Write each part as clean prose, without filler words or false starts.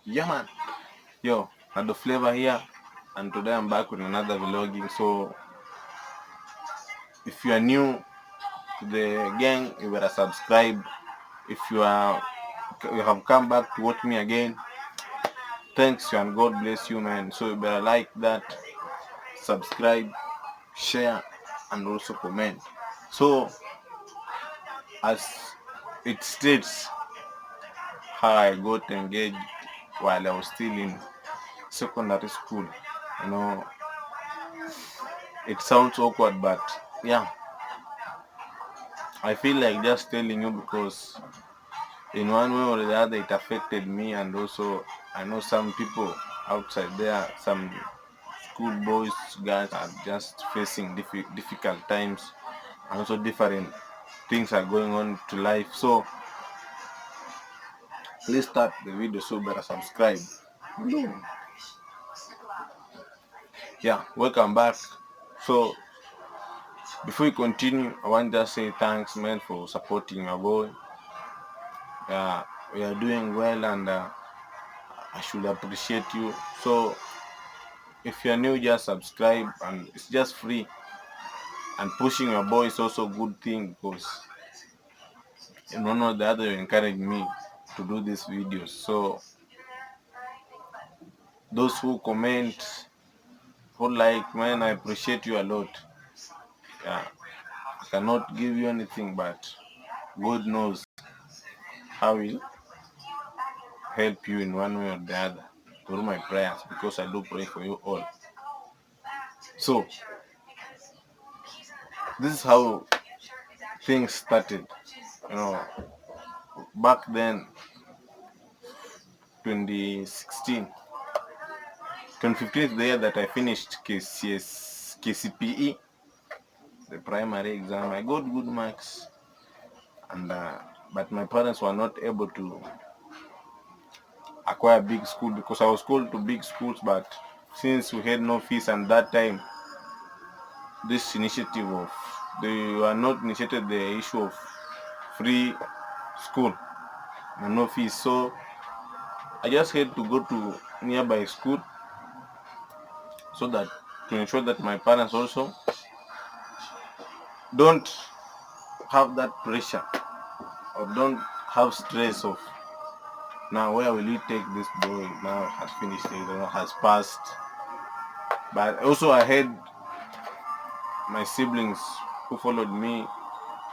Yeah, man. Yo, had the flavor here, and today I'm back with another vlogging. So, if you are new to the gang, you better subscribe. If you have come back to watch me again, thanks you and God bless you, man. So you better like that, subscribe, share, and also comment. So, as it states, how I got engaged while I was still in secondary school. You know, it sounds awkward, but yeah, I feel like just telling you because in one way or the other it affected me, and also I know some people outside there, some school boys, guys are just facing difficult times, and also different things are going on to life. So let's start the video, so better subscribe. Yeah, welcome back. So before we continue, I want to just say thanks, man, for supporting your boy. Yeah, we are doing well, and I should appreciate you. So if you're new, just subscribe, and it's just free. And pushing your boy is also a good thing because in one or the other you encourage me to do these videos. So those who comment, who like, man, I appreciate you a lot. Yeah, I cannot give you anything, but God knows how He help you in one way or the other through my prayers, because I do pray for you all. So this is how things started. You know, back then, 2016, 2015 is the year that I finished KCPE, the primary exam. I got good marks, and but my parents were not able to acquire big school because I was called to big schools. But since we had no fees, and that time this initiative of they were not initiated the issue of free school and no fees, so I just had to go to nearby school so that to ensure that my parents also don't have that pressure or don't have stress of now where will you take this boy, now has finished it, has passed. But also I had my siblings who followed me,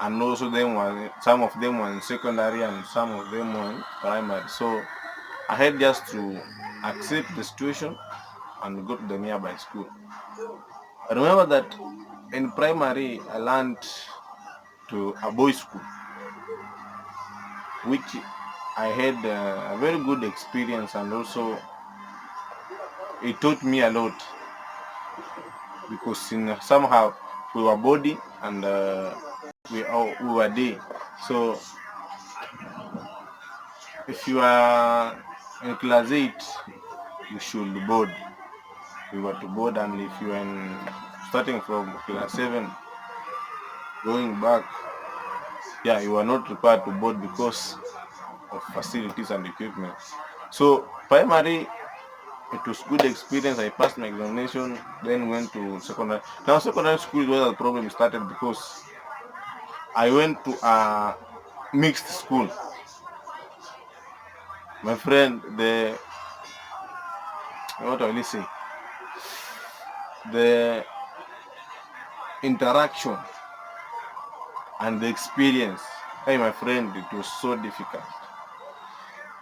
and also some of them were in secondary and some of them were in primary. So I had just to accept the situation and go to the nearby school. I remember that in primary I learned to a boys school, which I had a very good experience, and also it taught me a lot because somehow we were body, and we were day. So if you are in class 8, you should board. We were to board, and if you are starting from class 7 going back, yeah, you are not required to board because of facilities and equipment. So primary, it was good experience. I passed my examination, then went to secondary. Now secondary school is where the problem started because I went to a mixed school. My friend, the what will I say? The interaction and the experience. Hey, my friend, it was so difficult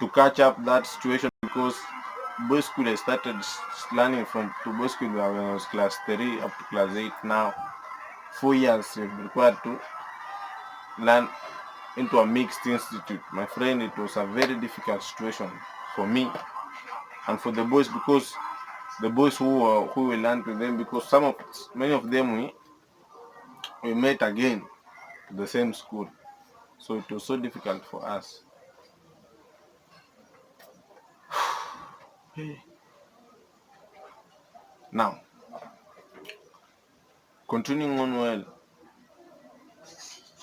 to catch up that situation because boys school I started learning from to boys school when I was class 3 up to class 8. Now 4 years you're required to learn into a mixed institute. My friend, it was a very difficult situation for me and for the boys, because the boys who we learned with them, because many of them we met again to the same school. So it was so difficult for us. Now, continuing on well,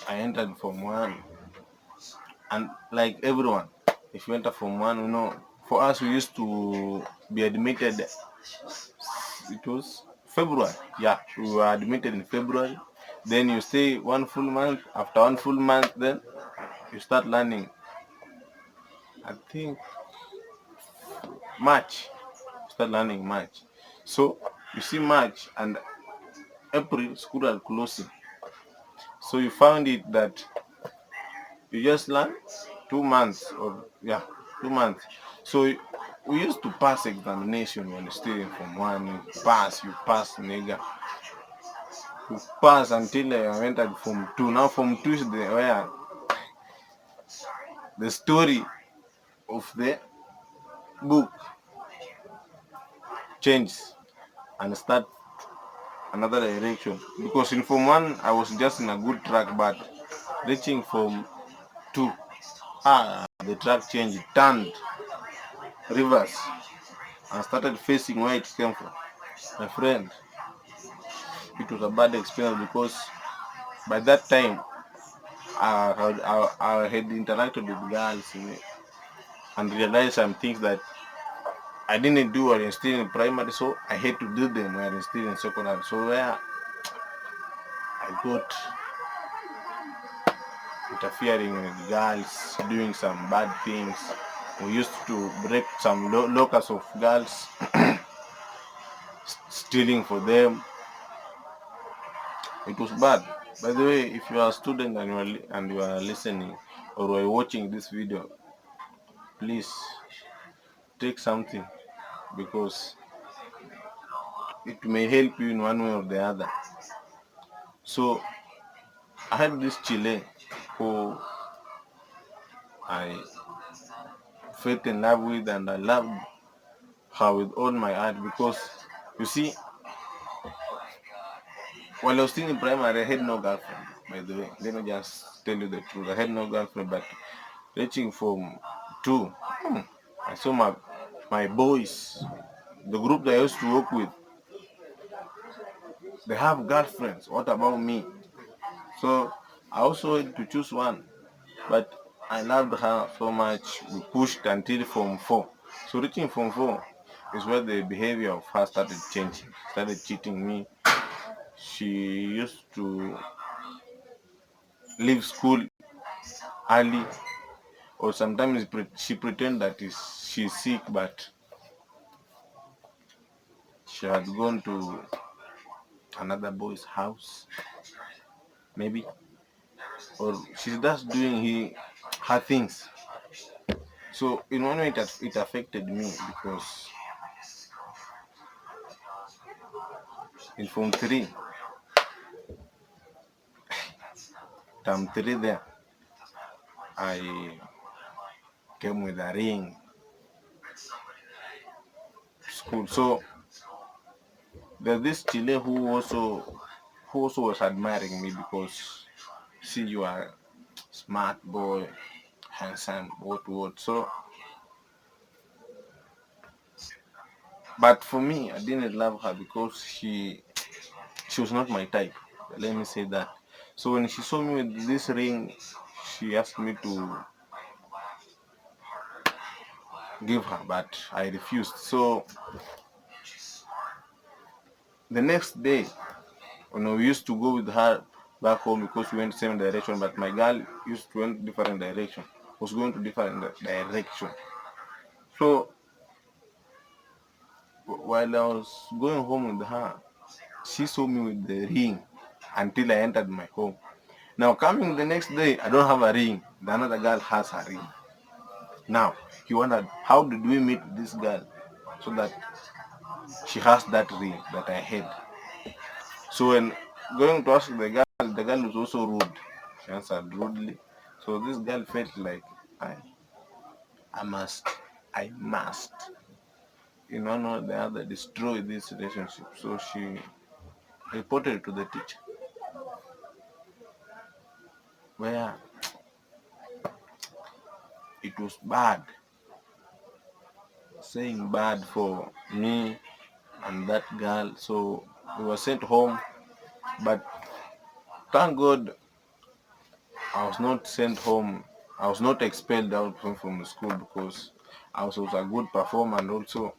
I entered Form 1, and like everyone, if you enter Form 1, For us, we used to be admitted. It was February. Yeah, we were admitted in February. Then you stay 1 full month. After 1 full month, then you start learning. I think March. Start learning March. So you see March and April school are closing. So you found it that you just learn 2 months or yeah, 2 months. So we used to pass examination when still from one. You pass, nigga. You pass until I entered from two. Now from two is the where the story of the book changes and start another direction. Because in Form 1 I was just in a good track, but reaching Form 2, the track changed, turned reverse and started facing where it came from. My friend, it was a bad experience because by that time I had interacted with girls and realized some things that I didn't do while still in primary, so I had to do them while still in secondary. So where I got interfering with girls, doing some bad things. We used to break some lockers of girls, stealing for them. It was bad. By the way, if you are a student and you are listening or you are watching this video, please take something because it may help you in one way or the other. So I had this Chile who I fell in love with, and I loved her with all my heart because you see, while I was still in primary, I had no girlfriend. By the way, let me just tell you the truth. I had no girlfriend, but reaching from two, I saw my boys, the group that I used to work with, they have girlfriends. What about me? So I also had to choose one, but I loved her so much. We pushed until Form 4. So reaching Form 4 is where the behavior of her started changing. Started cheating me. She used to leave school early, or sometimes she pretend that she's sick, but she had gone to another boy's house, maybe, or she's just doing her things. So in one way, it affected me because in Form 3, term 3 there, I came with a ring school. So there's this Chile who also was admiring me because see you are smart boy, handsome, what. So but for me I didn't love her because she was not my type. Let me say that. So when she saw me with this ring, she asked me to give her, but I refused. So the next day, we used to go with her back home because we went same direction, but my girl used to went different direction. Was going to different direction. So while I was going home with her, she saw me with the ring until I entered my home. Now coming the next day, I don't have a ring. The another girl has a ring. Now he wondered how did we meet this girl so that she has that ring that I had. So when going to ask the girl was also rude. She answered rudely. So this girl felt like I I must I must in one or the other destroy this relationship. So she reported it to the teacher. Where it was bad, saying bad for me and that girl. So we were sent home, but thank God I was not sent home. I was not expelled out from the school because I was a good performer, and also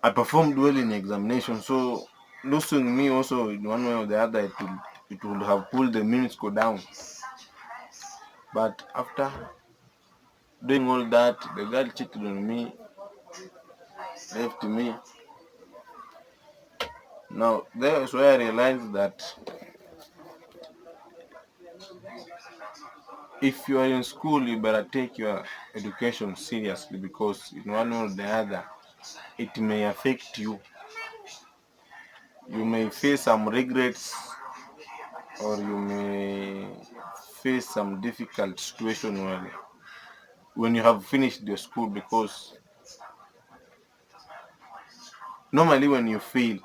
I performed well in examination. So losing me also in one way or the other, it would have pulled the minutes go down. But after doing all that, the girl cheated on me, left me. Now there is where I realized that if you are in school, you better take your education seriously, because in one way or the other, it may affect you. You may face some regrets, or you may face some difficult situation when you have finished your school, because normally when you fail,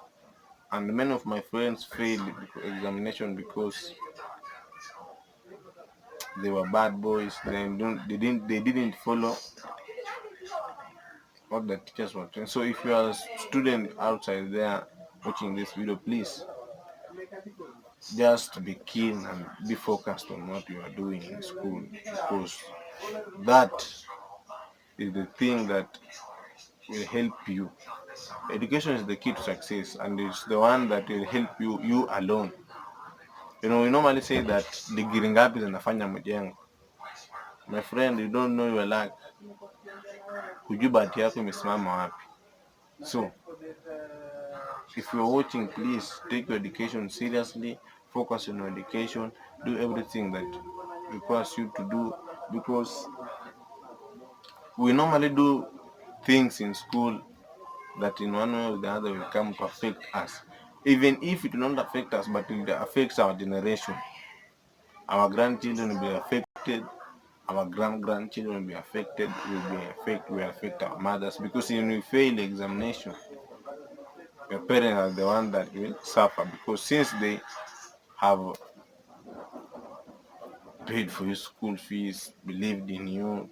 and many of my friends failed examination because they were bad boys. They didn't follow what the teachers were doing. So if you are a student outside there watching this video, please just be keen and be focused on what you are doing in school, because that is the thing that will help you. Education is the key to success, and it's the one that will help you alone. We normally say that degree ngapi zinafanya mjengo. My friend, you don't know your luck. Hujui bahati yako imesimama wapi. So if you're watching, please take your education seriously, focus on your education, do everything that requires you to do, because we normally do things in school that in one way or the other will come to affect us. Even if it will not affect us, but it affects our generation. Our grandchildren will be affected, our grandchildren will be affected, will affect our mothers, because when we fail examination, your parents are the one that will suffer, because since they have paid for your school fees, believed in you,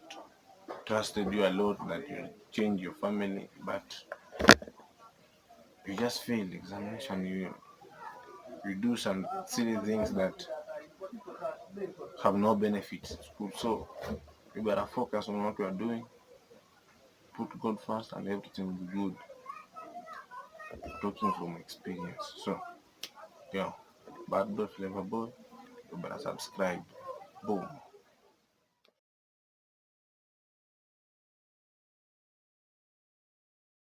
trusted you a lot, that you'll change your family, but you just fail examination. You do some silly things that have no benefits in school. So you better focus on what you are doing, put God first, and everything will be good. Talking from experience. So yeah, bad boy, flavor boy, you better subscribe. Boom.